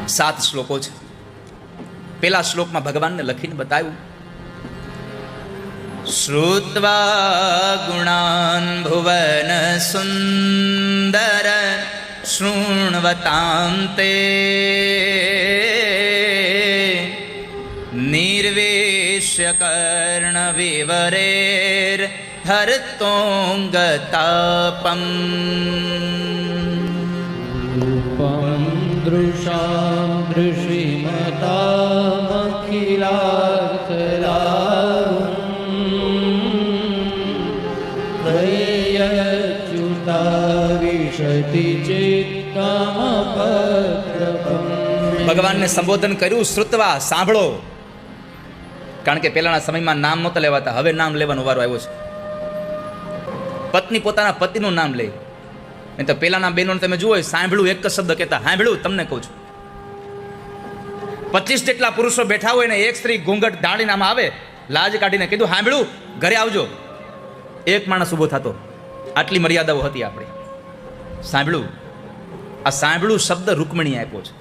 7 શ્લોકો છે. પેલા શ્લોકમાં ભગવાનને લખીને બતાવ્યું, શ્રુત્વા ગુણાન ભુવન સુંદર શૃણ્વતાંતે નિર્વેશ્ય કર્ણ વિવરેર હરતોંગતાપમ દૃશાં દૃશિમતામખિલાચલા વિશતિ ચિત્તમપદ્રવમ. ભગવાનને સંબોધન કર્યું, શ્રુત્વા, સાંભળો. કારણ કે પહેલાના સમયમાં નામ નહોતા લેવાતા, હવે નામ લેવાનો વારો આવ્યો છે. પત્ની પોતાના પતિનું નામ લે. નહીં તો પહેલાના બહેનોને તમે જુઓ, સાંભળ્યું એક જ શબ્દ કહેતા, સાંભળ્યું. તમને કહું છું, 25 જેટલા પુરુષો બેઠા હોય ને એક સ્ત્રી ઘૂંઘટ ઢાળીને આમ આવે, લાજ કાઢીને કીધું, સાંભળ્યું, ઘરે આવજો. એક માણસ ઊભો થતો. આટલી મર્યાદાઓ હતી આપણી. સાંભળ્યું, આ સાંભળ્યું શબ્દ રૂકમણીએ આપ્યો છે.